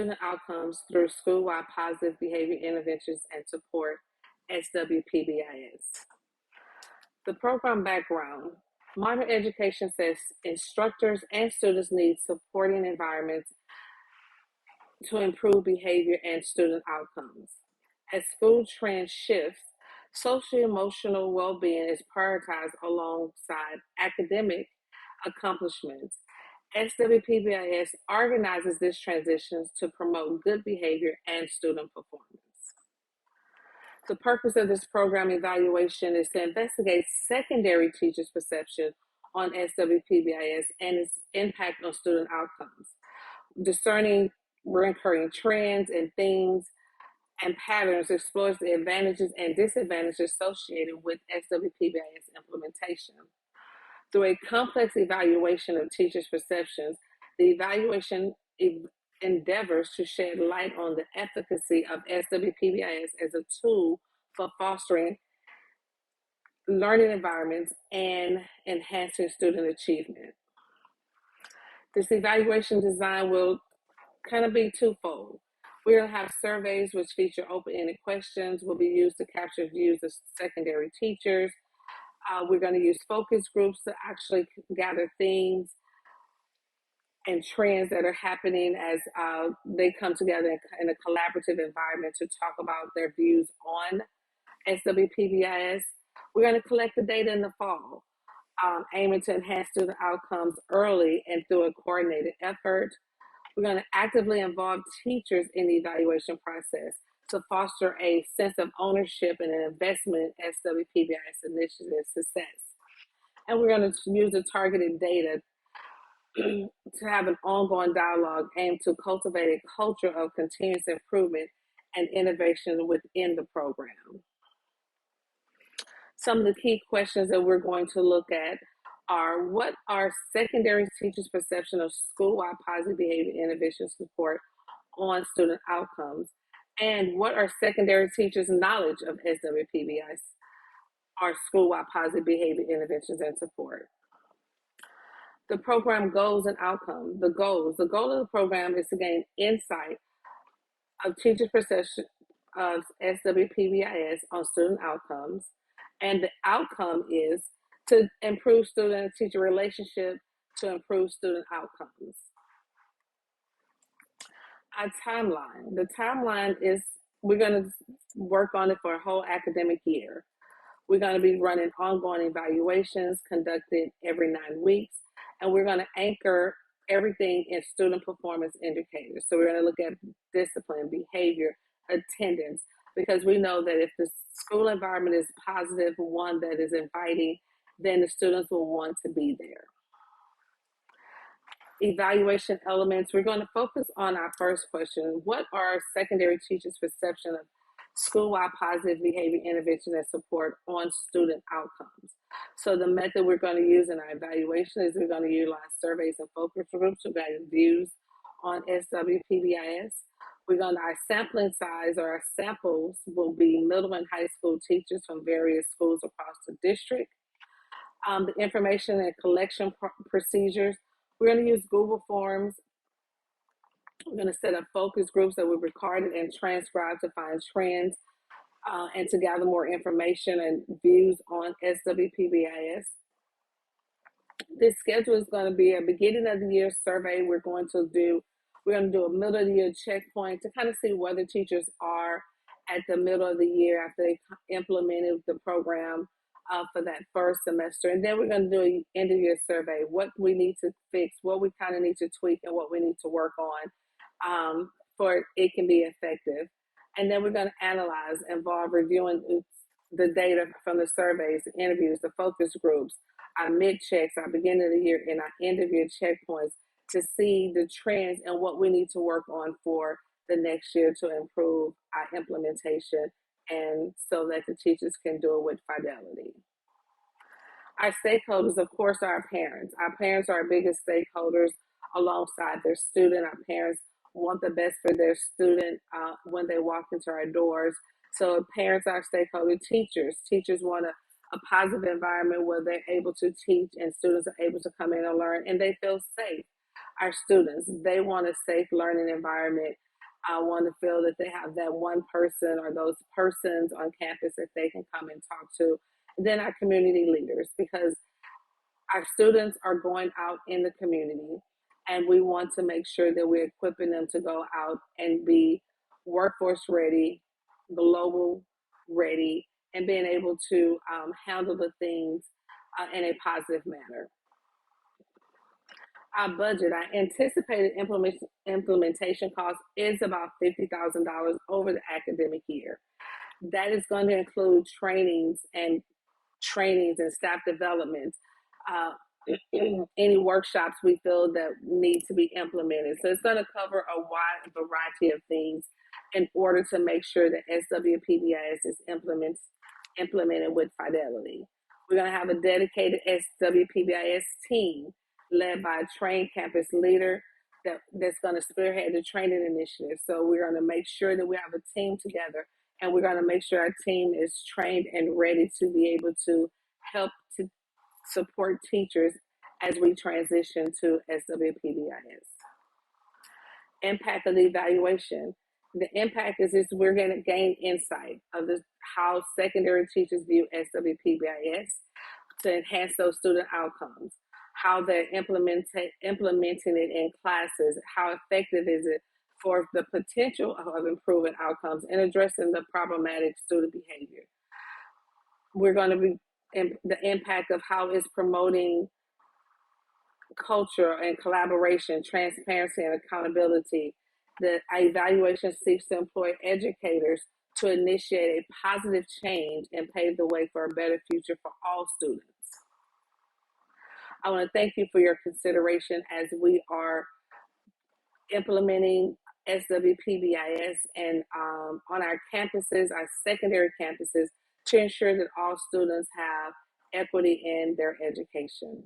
student outcomes through school-wide positive behavior interventions and support, SWPBIS. The program background. Modern education says instructors and students need supporting environments to improve behavior and student outcomes. As school trends shift, social emotional well-being is prioritized alongside academic accomplishments. SWPBIS organizes this transition to promote good behavior and student performance. The purpose of this program evaluation is to investigate secondary teachers' perception on SWPBIS and its impact on student outcomes. Discerning recurring trends and themes and patterns explores the advantages and disadvantages associated with SWPBIS implementation. Through a complex evaluation of teachers' perceptions, the evaluation endeavors to shed light on the efficacy of SWPBIS as a tool for fostering learning environments and enhancing student achievement. This evaluation design will kind of be twofold. We're going to have surveys which feature open-ended questions will be used to capture views of secondary teachers. We're going to use focus groups to actually gather themes and trends that are happening as they come together in a collaborative environment to talk about their views on SWPBIS. We're going to collect the data in the fall, aiming to enhance student outcomes early and through a coordinated effort. We're going to actively involve teachers in the evaluation process to foster a sense of ownership and an investment in SWPBIS initiative success. And we're going to use the targeted data to have an ongoing dialogue aimed to cultivate a culture of continuous improvement and innovation within the program. Some of the key questions that we're going to look at are: what are secondary teachers' perception of school-wide positive behavior intervention support on student outcomes? And what are secondary teachers' knowledge of SWPBIS or school-wide positive behavior interventions and support? The program goals and outcomes. The goal of the program is to gain insight of teachers' perception of SWPBIS on student outcomes. And the outcome is to improve student and teacher relationship to improve student outcomes. Our timeline. The timeline is we're going to work on it for a whole academic year. We're going to be running ongoing evaluations conducted every 9 weeks, and we're going to anchor everything in student performance indicators. So we're going to look at discipline, behavior, attendance, because we know that if the school environment is positive, one that is inviting, then the students will want to be there. Evaluation elements, we're going to focus on our first question: what are secondary teachers' perception of school-wide positive behavior intervention and support on student outcomes? So the method we're going to use in our evaluation is we're going to utilize surveys and focus groups to gather views on SWPBIS. Our sampling size or our samples will be middle and high school teachers from various schools across the district. The information and collection procedures, we're going to use Google Forms. We're going to set up focus groups that we recorded and transcribed to find trends and to gather more information and views on SWPBIS. This schedule is going to be a beginning of the year survey. We're going to do a middle of the year checkpoint to kind of see whether teachers are at the middle of the year after they implemented the program for that first semester. And then we're going to do an end of year survey, what we need to fix, what we kind of need to tweak, and what we need to work on for it can be effective. And then we're going to analyze, involve reviewing the data from the surveys, the interviews, the focus groups, our mid-checks, our beginning of the year, and our end of year checkpoints to see the trends and what we need to work on for the next year to improve our implementation and so that the teachers can do it with fidelity. Our stakeholders, of course, are our parents. Our parents are our biggest stakeholders alongside their student. Our parents want the best for their student when they walk into our doors. So parents are stakeholder. Teachers want a positive environment where they're able to teach and students are able to come in and learn and they feel safe. Our students, they want a safe learning environment I want to feel that they have that one person or those persons on campus that they can come and talk to. And then our community leaders, because our students are going out in the community and we want to make sure that we're equipping them to go out and be workforce ready, global ready, and being able to handle the things in a positive manner. Our budget, our anticipated implementation cost is about $50,000 over the academic year. That is going to include trainings and staff development, uh, any workshops we feel that need to be implemented. So it's going to cover a wide variety of things in order to make sure that SWPBIS is implemented with fidelity. We're going to have a dedicated SWPBIS team led by a trained campus leader that's going to spearhead the training initiative. So we're going to make sure that we have a team together, and we're going to make sure our team is trained and ready to be able to help to support teachers as we transition to SWPBIS. Impact of the evaluation. The impact is we're going to gain insight of how secondary teachers view SWPBIS to enhance those student outcomes, how they're implementing it in classes, how effective is it for the potential of improving outcomes and addressing the problematic student behavior. We're going to be the impact of how it's promoting culture and collaboration, transparency and accountability. The evaluation seeks to employ educators to initiate a positive change and pave the way for a better future for all students. I want to thank you for your consideration as we are implementing SWPBIS and on our campuses, our secondary campuses, to ensure that all students have equity in their education.